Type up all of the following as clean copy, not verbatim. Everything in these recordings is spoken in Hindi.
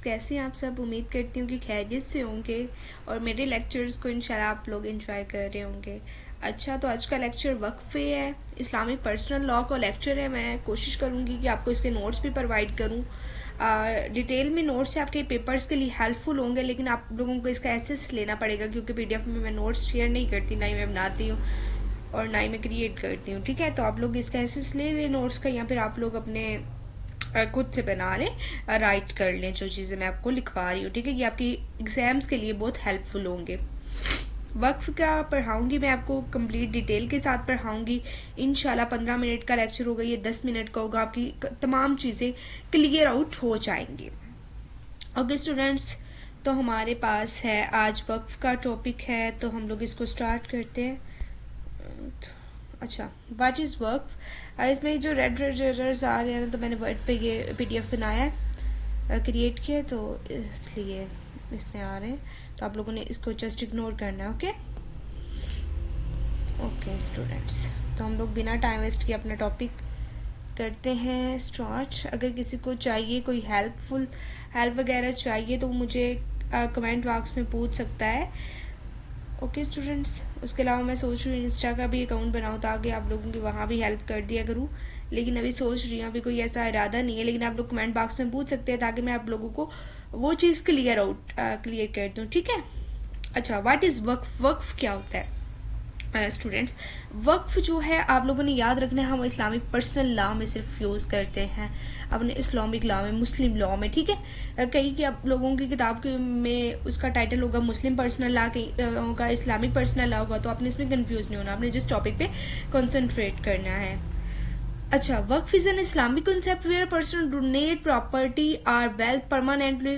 कैसे हैं आप सब। उम्मीद करती हूँ कि खैरियत से होंगे और मेरे लेक्चर्स को इंशाल्लाह आप लोग एंजॉय कर रहे होंगे। अच्छा, तो आज का लेक्चर वक्फ पे है, इस्लामिक पर्सनल लॉ का लेक्चर है। मैं कोशिश करूँगी कि आपको इसके नोट्स भी प्रोवाइड करूँ। डिटेल में नोट्स से आपके पेपर्स के लिए हेल्पफुल होंगे, लेकिन आप लोगों को इसका एसेस लेना पड़ेगा क्योंकि PDF में मैं नोट्स शेयर नहीं करती, ना ही मैं बनाती हूँ और ना ही मैं क्रिएट करती हूँ। ठीक है, तो आप लोग इसका एसेस ले लें नोट्स का, या फिर आप लोग अपने खुद से बना लें, राइट कर लें जो चीज़ें मैं आपको लिखवा रही हूँ। ठीक है, ये आपकी एग्जाम्स के लिए बहुत हेल्पफुल होंगे। वक्फ का पढ़ाऊंगी मैं आपको कंप्लीट डिटेल के साथ पढ़ाऊंगी इंशाल्लाह। 15 मिनट का लेक्चर होगा, ये 10 मिनट का होगा। आपकी तमाम चीज़ें क्लियर आउट हो जाएंगी। ओके स्टूडेंट्स, तो हमारे पास है आज वक्फ का टॉपिक है, तो हम लोग इसको स्टार्ट करते हैं। अच्छा, व्हाट इज़ वक्फ। इसमें जो रेड एरर्स आ रहे हैं, तो मैंने वर्ड पे ये PDF बनाया है, क्रिएट किया, तो इसलिए इसमें आ रहे हैं, तो आप लोगों ने इसको जस्ट इग्नोर करना है। ओके ओके स्टूडेंट्स, तो हम लोग बिना टाइम वेस्ट किए अपना टॉपिक करते हैं स्टार्ट। अगर किसी को चाहिए कोई हेल्प वगैरह चाहिए तो मुझे कमेंट बॉक्स में पूछ सकता है। ओके स्टूडेंट्स, उसके अलावा मैं सोच रही हूँ इंस्टा का भी अकाउंट बनाऊँ ताकि आप लोगों की वहाँ भी हेल्प कर दिया करूँ, लेकिन अभी सोच रही हूँ, अभी कोई ऐसा इरादा नहीं है। लेकिन आप लोग कमेंट बॉक्स में पूछ सकते हैं ताकि मैं आप लोगों को वो चीज़ क्लियर कर दूँ। ठीक है। अच्छा, व्हाट इज़ वक्फ। वक्फ क्या होता है स्टूडेंट्स। वक्फ जो है आप लोगों ने याद रखना है, हम इस्लामिक पर्सनल लॉ में सिर्फ यूज़ करते हैं, अपने इस्लामिक लॉ में, मुस्लिम लॉ में। ठीक है, कहीं कि आप लोगों की किताब के में उसका टाइटल होगा मुस्लिम पर्सनल लॉ, कहीं होगा इस्लामिक पर्सनल लॉ होगा, तो आपने इसमें कंफ्यूज नहीं होना, आपने जिस टॉपिक पे कंसंट्रेट करना है। अच्छा, waqf is an Islamic concept where a person donate property or wealth permanently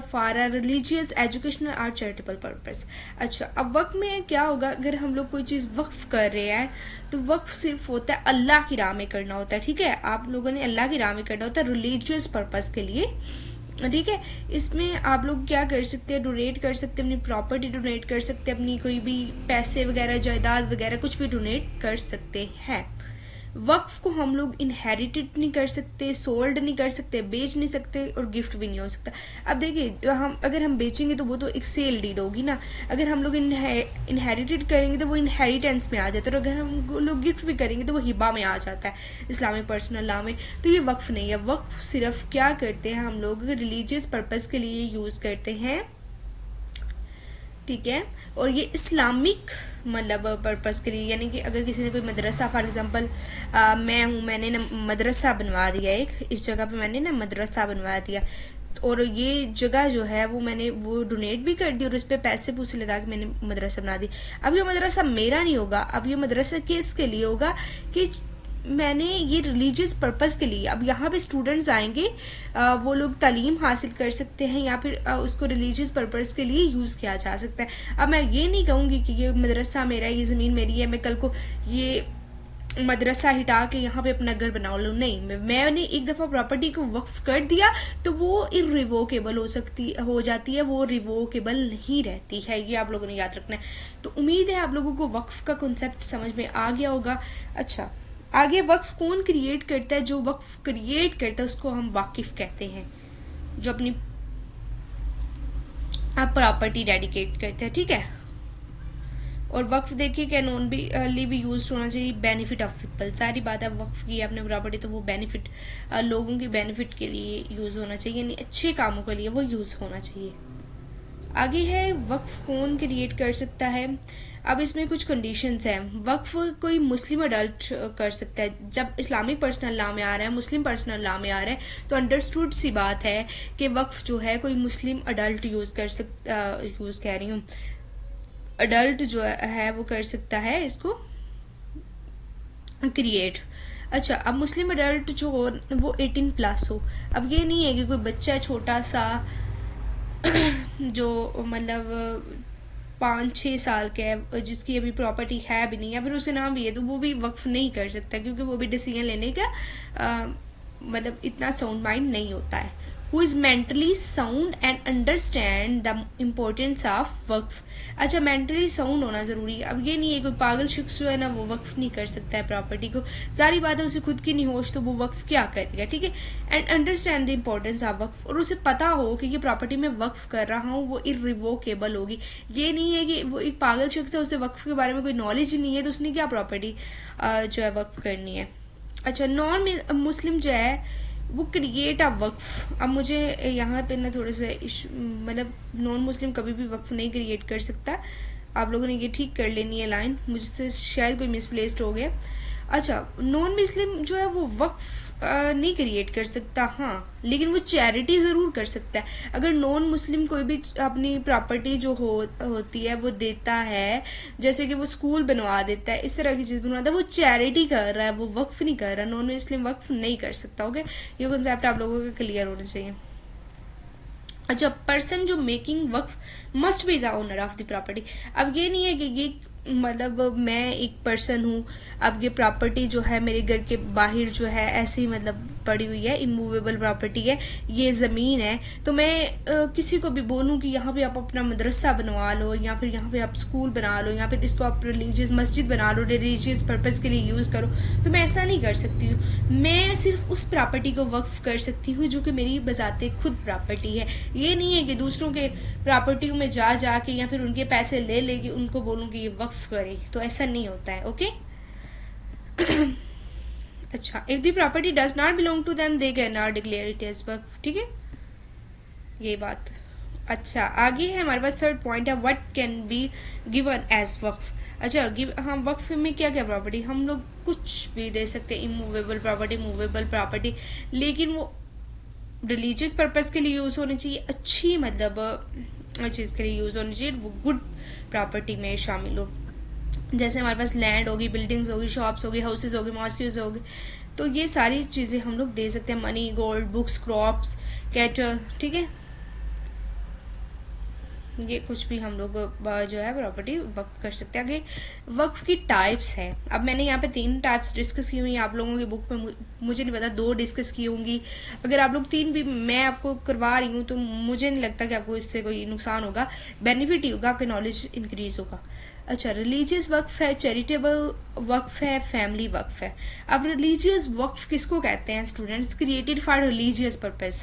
for a religious, educational or charitable purpose। अच्छा, अब वक्फ में क्या होगा, अगर हम लोग कोई चीज़ वक्फ कर रहे हैं तो वक्फ सिर्फ होता है अल्लाह की राह में करना होता है। ठीक है, आप लोगों ने अल्लाह की राह में करना होता है, रिलीजियस पर्पस के लिए। ठीक है, इसमें आप लोग क्या कर सकते हैं, डोनेट कर सकते हैं, अपनी प्रॉपर्टी डोनेट कर सकते हैं, अपनी कोई भी पैसे वगैरह, जायदाद वगैरह कुछ भी डोनेट कर सकते हैं। वक्फ को हम लोग इनहेरिटेड नहीं कर सकते, सोल्ड नहीं कर सकते, बेच नहीं सकते, और गिफ्ट भी नहीं हो सकता। अब देखिए, अगर हम बेचेंगे तो वो तो एक सेल डीड होगी ना। अगर हम लोग इनहेरिटेड करेंगे तो वो इनहेरिटेंस में आ जाता है, और अगर हम लोग गिफ्ट भी करेंगे तो वो हिबा में आ जाता है इस्लामिक पर्सनल लॉ में। तो ये वक्फ नहीं है। वक्फ सिर्फ क्या करते हैं, हम लोग रिलीजियस पर्पज के लिए यूज करते हैं। ठीक है, और ये इस्लामिक मतलब पर्पस के लिए, यानी कि अगर किसी ने कोई मदरसा, फॉर एग्जांपल मैंने ना मदरसा बनवा दिया, एक इस जगह पे मैंने ना मदरसा बनवा दिया, और ये जगह जो है वो डोनेट भी कर दी और उस पर पैसे पूसे लगा के मैंने मदरसा बना दी। अब ये मदरसा मेरा नहीं होगा, अब ये मदरसा किसके लिए होगा कि मैंने ये रिलीजियस पर्पस के लिए। अब यहाँ पे स्टूडेंट्स आएंगे, वो लोग तालीम हासिल कर सकते हैं, या फिर उसको रिलीजियस पर्पस के लिए यूज किया जा सकता है। अब मैं ये नहीं कहूंगी कि ये मदरसा मेरा है, ये जमीन मेरी है, मैं कल को ये मदरसा हिटा के यहाँ पे अपना घर बना लूँ। नहीं, मैंने एक दफा प्रॉपर्टी को वक्फ कर दिया तो वो इरिवोकेबल हो जाती है, वो रिवोकेबल नहीं रहती है। ये आप लोगों ने याद रखना है। तो उम्मीद है आप लोगों को वक्फ का कॉन्सेप्ट समझ में आ गया होगा। अच्छा, आगे वक्फ कौन क्रिएट करता है। जो वक्फ क्रिएट करता है उसको हम वाकिफ कहते हैं, जो अपनी प्रॉपर्टी डेडिकेट करते हैं। ठीक है, और वक्फ देखिए कैनोनली भी यूज होना चाहिए, बेनिफिट ऑफ पीपल। सारी बात है, वक्फ की आपने प्रॉपर्टी तो वो बेनिफिट, लोगों की बेनिफिट के लिए यूज होना चाहिए, यानी अच्छे कामों के लिए वो यूज होना चाहिए। आगे है वक्फ कौन क्रिएट कर सकता है। अब इसमें कुछ कंडीशंस हैं। वक्फ कोई मुस्लिम अडल्ट कर सकता है। जब इस्लामिक पर्सनल लॉ में आ रहा है, मुस्लिम पर्सनल लॉ में आ रहा है, तो अंडरस्टूड सी बात है कि वक्फ जो है कोई मुस्लिम अडल्ट यूज कह रही हूँ, अडल्ट जो है वो कर सकता है इसको क्रिएट। अच्छा, अब मुस्लिम अडल्ट जो हो वो 18+ हो। अब ये नहीं है कि कोई बच्चा छोटा सा जो मतलब 5-6 साल का है, जिसकी अभी प्रॉपर्टी है भी नहीं, या फिर उसके नाम भी है, तो वो भी वक्फ नहीं कर सकता, क्योंकि वो भी डिसीजन लेने का मतलब इतना साउंड माइंड नहीं होता है। Who is mentally sound and understand the importance of waqf. अच्छा, मेंटली साउंड होना ज़रूरी है। अब ये नहीं है कोई पागल शख्स जो है ना वो वक्फ नहीं कर सकता है प्रॉपर्टी को, सारी बात है उसे खुद की नहीं होश तो वो वक्फ क्या करेगा, ठीक है। And understand the importance of waqf, और उसे पता हो कि ये प्रॉपर्टी मैं वक्फ कर रहा हूँ वो इरिवोकेबल होगी। ये नहीं है कि वो एक पागल शख्स है उसे वक्फ के बारे में कोई नॉलेज ही नहीं है तो उसने क्या प्रॉपर्टी जो है वक्फ करनी है। अच्छा, नॉन मुस्लिम जो है वो क्रिएट अ वक्फ। अब मुझे यहाँ पे ना थोड़े से मतलब नॉन मुस्लिम कभी भी वक्फ नहीं क्रिएट कर सकता, आप लोगों ने ये ठीक कर लेनी है लाइन, मुझसे शायद कोई मिसप्लेस्ड हो गया। अच्छा, नॉन मुस्लिम जो है वो वक्फ नहीं क्रिएट कर सकता, हाँ, लेकिन वो चैरिटी ज़रूर कर सकता है। अगर नॉन मुस्लिम कोई भी अपनी प्रॉपर्टी जो होती है वो देता है, जैसे कि वो स्कूल बनवा देता है, इस तरह की चीज़ बनवाता है, वो चैरिटी कर रहा है, वो वक्फ नहीं कर रहा। नॉन मुस्लिम वक्फ नहीं कर सकता। ओके, ये कॉन्सेप्ट आप लोगों का क्लियर होना चाहिए। अच्छा, पर्सन जो making Waqf must be the owner of the property. अब ये नहीं है कि ये मतलब मैं एक पर्सन हूँ, अब ये प्रॉपर्टी जो है मेरे घर के बाहर जो है ऐसे ही मतलब पड़ी हुई है, इमूवेबल प्रॉपर्टी है, ये ज़मीन है, तो मैं किसी को भी बोलूँ कि यहाँ पे आप अपना मदरसा बनवा लो, या फिर यहाँ पे आप स्कूल बना लो, या फिर इसको आप रिलीजियस मस्जिद बना लो, रिलीजियस पर्पज़ के लिए यूज़ करो, तो मैं ऐसा नहीं कर सकती हूँ। मैं सिर्फ उस प्रॉपर्टी को वक्फ कर सकती हूँ जो कि मेरी बजाते खुद प्रॉपर्टी है। ये नहीं है कि दूसरों के प्रॉपर्टी में जा के या फिर उनके पैसे ले लेके उनको बोलूँ कि ये वक्फ करें, तो ऐसा नहीं होता है। ओके अच्छा, if the property does not belong to them they can not declare it as waqf, ठीक है, ये बात। अच्छा, आगे है हमारे पास थर्ड पॉइंट है, what can be given as waqf. अच्छा, हाँ, वक्फ में क्या क्या प्रॉपर्टी, हम लोग कुछ भी दे सकते हैं, इमूवेबल प्रॉपर्टी, मूवेबल प्रॉपर्टी, लेकिन वो रिलीजियस पर्पज के लिए यूज होनी चाहिए, अच्छी मतलब चीज़ के लिए यूज होनी चाहिए, वो गुड प्रॉपर्टी में शामिल हो। जैसे हमारे पास लैंड होगी, बिल्डिंग्स होगी, शॉप्स होगी, हाउसेज होगी, मॉस्क्यूज होगी, तो ये सारी चीज़ें हम लोग दे सकते हैं। Money, gold, books, crops, cattle, ठीक है, ये कुछ भी हम लोग जो है प्रॉपर्टी वक्फ कर सकते हैं। आगे वक्फ की टाइप्स हैं। अब मैंने यहाँ पे 3 टाइप्स डिस्कस की हुई हैं, आप लोगों की बुक में मुझे नहीं पता 2 डिस्कस की होंगी। अगर आप लोग 3 भी मैं आपको करवा रही हूँ तो मुझे नहीं लगता कि आपको इससे कोई नुकसान होगा, बेनिफिट ही होगा, आपका नॉलेज इंक्रीज होगा। अच्छा, रिलीजियस वक्फ है, चैरिटेबल वक्फ है, फैमिली वक्फ है। अब रिलीजियस वक्फ किसको कहते हैं students? Created for religious purpose.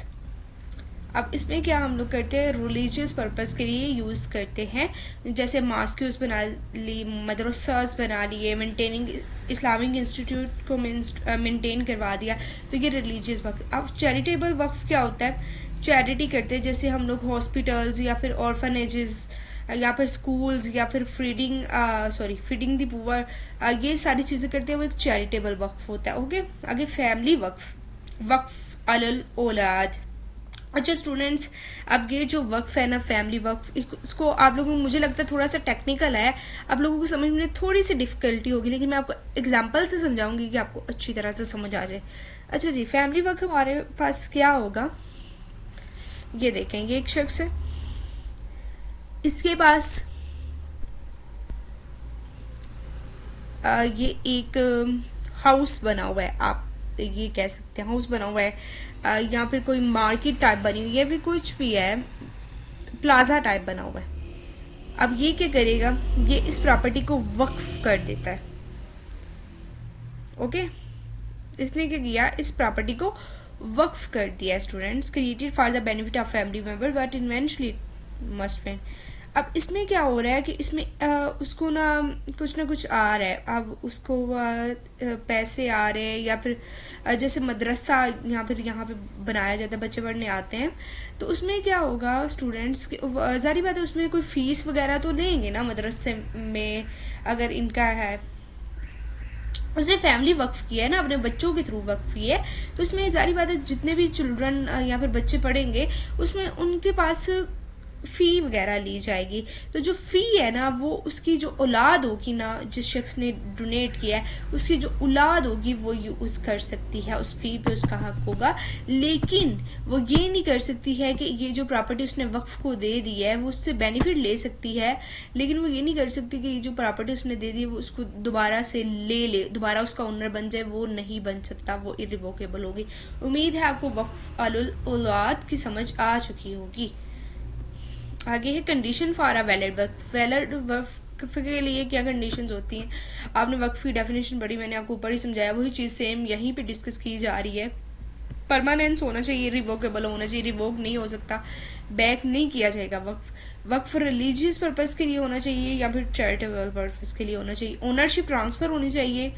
अब इसमें क्या हम लोग करते हैं, रिलीजियस पर्पस के लिए यूज़ करते हैं, जैसे मास्क्यूज बना ली, मदरसास बना लिए, मेंटेनिंग इस्लामिक इंस्टीट्यूट को मेंटेन करवा दिया, तो ये रिलीजियस वक्फ। अब चैरिटेबल वक्फ क्या होता है? चैरिटी करते हैं, जैसे हम लोग हॉस्पिटल्स या फिर ऑर्फनेजेस या फिर स्कूल्स या फिर फीडिंग दी पुअर, ये सारी चीज़ें करते हैं, वो एक चैरिटेबल वक्फ होता है। ओके, आगे फैमिली वक्फ, वक्फ अलल औलाद। अच्छा स्टूडेंट्स, अब ये जो वक्फ है ना, फैमिली वक्फ, इसको आप लोगों को, मुझे लगता है थोड़ा सा टेक्निकल है, आप लोगों को समझ में थोड़ी सी डिफिकल्टी होगी, लेकिन मैं आपको एग्जांपल से समझाऊंगी कि आपको अच्छी तरह से समझ आ जाए। अच्छा जी, फैमिली वक्फ हमारे पास क्या होगा, ये देखें, ये एक शख्स है, इसके पास ये एक हाउस बना हुआ है, आप ये कह सकते हैं हाउस बना हुआ है, या फिर कोई मार्केट टाइप बनी हुई है, फिर कुछ भी है, प्लाजा टाइप बना हुआ है। अब ये क्या करेगा, ये इस प्रॉपर्टी को वक्फ कर देता है। ओके, इसने क्या किया, इस प्रॉपर्टी को वक्फ कर दिया students. Created for the benefit of family member but eventually must when. अब इसमें क्या हो रहा है कि इसमें उसको ना कुछ आ रहा है, अब उसको पैसे आ रहे हैं, या फिर जैसे मदरसा यहाँ पे बनाया जाता है, बच्चे पढ़ने आते हैं, तो उसमें क्या होगा स्टूडेंट्स, जारी बात है उसमें कोई फीस वगैरह तो लेंगे ना मदरसे में, अगर इनका है, उसने फैमिली वक्फ किया है ना, अपने बच्चों के थ्रू वक्फ की है, तो इसमें जारी बात है जितने भी चिल्ड्रन या फिर बच्चे पढ़ेंगे उसमें उनके पास फ़ी वगैरह ली जाएगी। तो जो फ़ी है ना, वो उसकी जो औलाद होगी ना, जिस शख्स ने डोनेट किया है उसकी जो औलाद होगी वो यूज़ कर सकती है, उस फ़ी पे उसका हक होगा। लेकिन वो ये नहीं कर सकती है कि ये जो प्रॉपर्टी उसने वक्फ को दे दी है वो उससे बेनिफिट ले सकती है, लेकिन वो ये नहीं कर सकती कि ये जो प्रॉपर्टी उसने दे दी है वो उसको दोबारा से ले दोबारा उसका ओनर बन जाए, वो नहीं बन सकता, वो इरिवोकेबल होगी। उम्मीद है आपको वक्फ अलुल औलाद की समझ आ चुकी होगी। आगे है condition for a valid waqf. Valid waqf के लिए क्या कंडीशंस होती हैं? आपने वक्फ की डेफिनेशन पढ़ी, मैंने आपको ऊपर ही समझाया, वही चीज़ सेम यहीं पे डिस्कस की जा रही है। परमानेंस होना चाहिए, रिवोकेबल होना चाहिए, रिवोक नहीं हो सकता, बैक नहीं किया जाएगा। वक्फ रिलीजियस पर्पज़ के लिए होना चाहिए या फिर चैरिटेबल पर्पज़ के लिए होना चाहिए। ओनरशिप ट्रांसफ़र होनी चाहिए,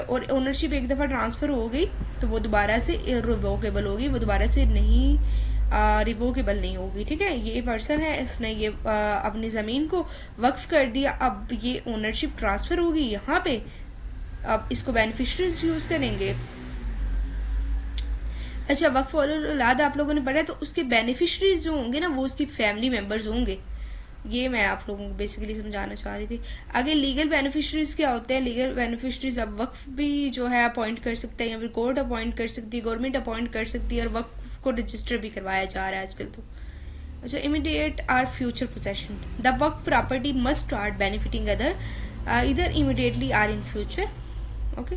और ओनरशिप एक दफ़ा ट्रांसफ़र हो गई तो वो दोबारा से रिवोकेबल होगी, वो दोबारा से नहीं रिवोकेबल नहीं होगी। ठीक है, ये पर्सन है, इसने ये अपनी ज़मीन को वक्फ कर दिया, अब ये ओनरशिप ट्रांसफ़र होगी यहाँ पे, अब इसको बेनिफिशरीज यूज़ करेंगे। अच्छा, वक्फ औलाद आप लोगों ने पढ़ा है, तो उसके बेनिफिशरीज जो होंगे ना वो उसकी फैमिली मेम्बर्स होंगे। ये मैं आप लोगों को बेसिकली समझाना चाह रही थी। आगे लीगल बेनिफिशरीज क्या होते हैं? लीगल बेनिफिशरीज अब वक्फ भी जो है अपॉइंट कर सकते हैं या फिर कोर्ट अपॉइंट कर सकती है, गवर्नमेंट अपॉइंट कर सकती है, और वक्फ को रजिस्टर भी करवाया जा रहा है आजकल तो। अच्छा, immediate or future possession. The waqf property must start benefiting other either immediately or in future. Okay,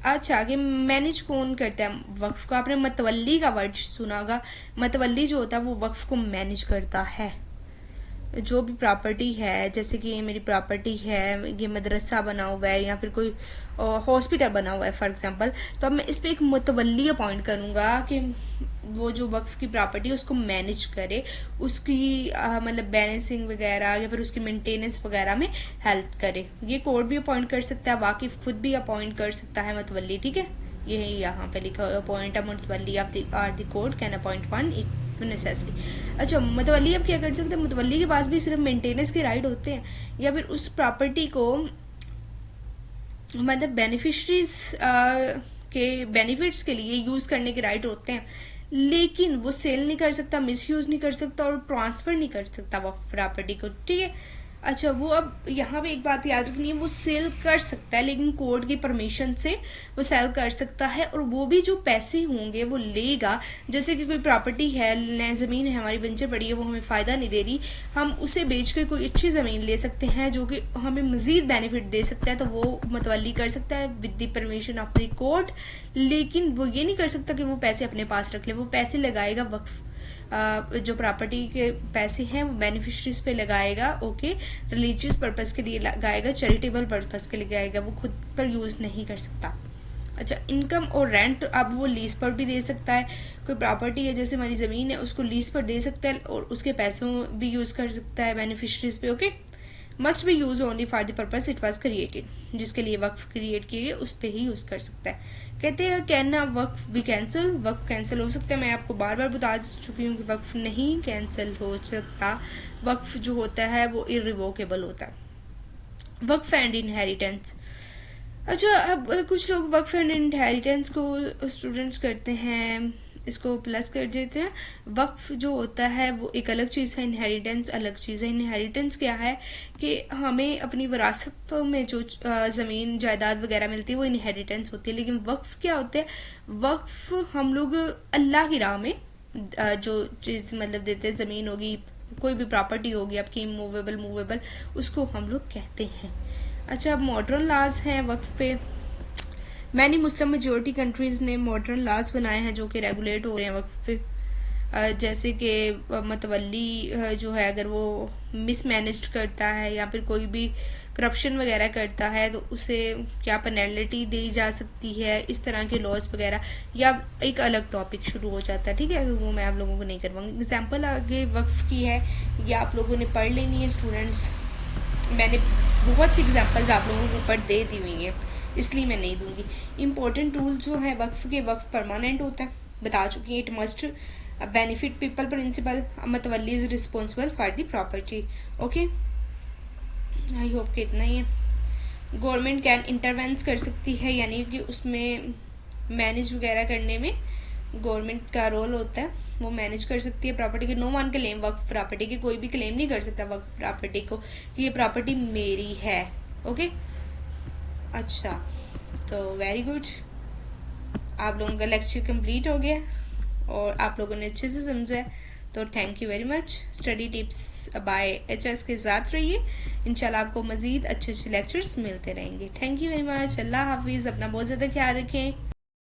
अच्छा, आगे मैनेज कौन करता है वक्फ को? आपने मतवल्ली का वर्ड सुना होगा। मतवल्ली जो होता है वो वक्फ को मैनेज करता है। जो भी प्रॉपर्टी है, जैसे कि ये मेरी प्रॉपर्टी है, ये मदरसा बना हुआ है या फिर कोई हॉस्पिटल बना हुआ है फॉर एग्जांपल, तो अब मैं इस पर एक मुतवल्ली अपॉइंट करूँगा कि वो जो वक्फ की प्रॉपर्टी है उसको मैनेज करे, उसकी मतलब बैलेंसिंग वगैरह या फिर उसकी मेंटेनेंस वगैरह में हेल्प करे। ये कोर्ट भी अपॉइंट कर सकता है, वाकिफ खुद भी अपॉइंट कर सकता है मुतवल्ली। ठीक है, ये यहाँ पे लिखा appoint a mutawalli of the or the court can appoint one necessary. अच्छा, मुतवल्ली अब क्या कर सकते हैं? मुतवल्ली के पास भी सिर्फ मेंटेनेंस के राइट होते हैं या फिर उस प्रॉपर्टी को मतलब बेनिफिशरीज के बेनिफिट्स के लिए यूज करने के राइट होते हैं, लेकिन वो सेल नहीं कर सकता, मिसयूज नहीं कर सकता और ट्रांसफर नहीं कर सकता वो प्रॉपर्टी को। ठीक है, अच्छा, वो अब यहाँ पे एक बात याद रखनी है, वो सेल कर सकता है लेकिन कोर्ट की परमिशन से वो सेल कर सकता है, और वो भी जो पैसे होंगे वो लेगा। जैसे कि कोई प्रॉपर्टी है, ज़मीन है हमारी बंजर पड़ी है, वो हमें फ़ायदा नहीं दे रही, हम उसे बेच कर कोई अच्छी ज़मीन ले सकते हैं जो कि हमें मज़ीद बेनिफिट दे सकता है, तो वो मतवल्ली कर सकता है with the permission of the court. लेकिन वो ये नहीं कर सकता कि वो पैसे अपने पास रख ले, वो पैसे लगाएगा वक्फ जो प्रॉपर्टी के पैसे हैं वो बेनिफिशरीज पे लगाएगा। ओके, रिलीजियस पर्पस के लिए लगाएगा, चैरिटेबल पर्पस के लिए लगाएगा, वो खुद पर यूज नहीं कर सकता। अच्छा, इनकम और रेंट अब वो लीज पर भी दे सकता है। कोई प्रॉपर्टी है जैसे हमारी जमीन है, उसको लीज पर दे सकता है और उसके पैसों भी यूज कर सकता है बेनिफिशरीज पे। Okay, must be use only for the purpose it was created, जिसके लिए वक्फ क्रिएट किए गए उस पर ही यूज कर सकता है। कहते हैं कैन ना वक्फ भी कैंसिल, वक्फ कैंसिल हो सकता है। मैं आपको बार बार बता चुकी हूँ कि वक्फ नहीं कैंसिल हो सकता, वक्फ जो होता है वो इरिवोकेबल होता है। वक्फ एंड इनहेरिटेंस। अच्छा, अब कुछ लोग वक्फ एंड इनहेरिटेंस को स्टूडेंट्स करते हैं, इसको प्लस कर देते हैं। वक्फ जो होता है वो एक अलग चीज़ है, इनहेरिटेंस अलग चीज़ है। इनहेरिटेंस क्या है कि हमें अपनी विरासतों में जो ज़मीन जायदाद वगैरह मिलती है वो इनहेरिटेंस होती है। लेकिन वक्फ क्या होते हैं? वक्फ हम लोग अल्लाह की राह में जो चीज़ मतलब देते हैं, ज़मीन होगी, कोई भी प्रॉपर्टी होगी आपकी मूवेबल मूवेबल, उसको हम लोग कहते हैं। अच्छा, अब मॉडर्न लॉज हैं वक्फ पे। मैनी मुस्लिम मेजोरिटी कंट्रीज ने मॉडर्न लॉज बनाए हैं जो कि रेगुलेट हो रहे हैं वक्फ पे। जैसे कि मतवल्ली जो है अगर वो मिसमैनेज्ड करता है या फिर कोई भी करप्शन वगैरह करता है तो उसे क्या पेनल्टी दी जा सकती है, इस तरह के लॉज वगैरह, या एक अलग टॉपिक शुरू हो जाता है। ठीक है, वो मैं आप लोगों को नहीं करवाऊंगी। एग्जाम्पल आगे वक्फ की है, ये आप लोगों ने पढ़ लेनी है स्टूडेंट्स। मैंने बहुत सी एग्जाम्पल्स आप लोगों को ऊपर दे दी हुई हैं, इसलिए मैं नहीं दूंगी। इम्पोर्टेंट रूल जो है वक्फ के, वक्फ परमानेंट होता है, बता चुकी है। It must benefit people principal, mutawalli is responsible for the property. Okay, I hope कि इतना ही है। गवर्नमेंट कैन इंटरवेंस कर सकती है, यानी कि उसमें मैनेज वगैरह करने में गवर्नमेंट का रोल होता है, वो मैनेज कर सकती है प्रॉपर्टी की। नो वन क्लेम वक्फ प्रॉपर्टी की, कोई भी क्लेम नहीं कर सकता वक्फ प्रॉपर्टी को कि ये प्रॉपर्टी मेरी है। ओके, अच्छा, तो वेरी गुड, आप लोगों का लेक्चर कंप्लीट हो गया और आप लोगों ने अच्छे से समझा है। तो thank you very much. Study tips by HS के साथ रहिए, इंशाल्लाह आपको मजीद अच्छे अच्छे लेक्चर्स मिलते रहेंगे। Thank you very much. अल्लाह हाफिज़, अपना बहुत ज़्यादा ख्याल रखें।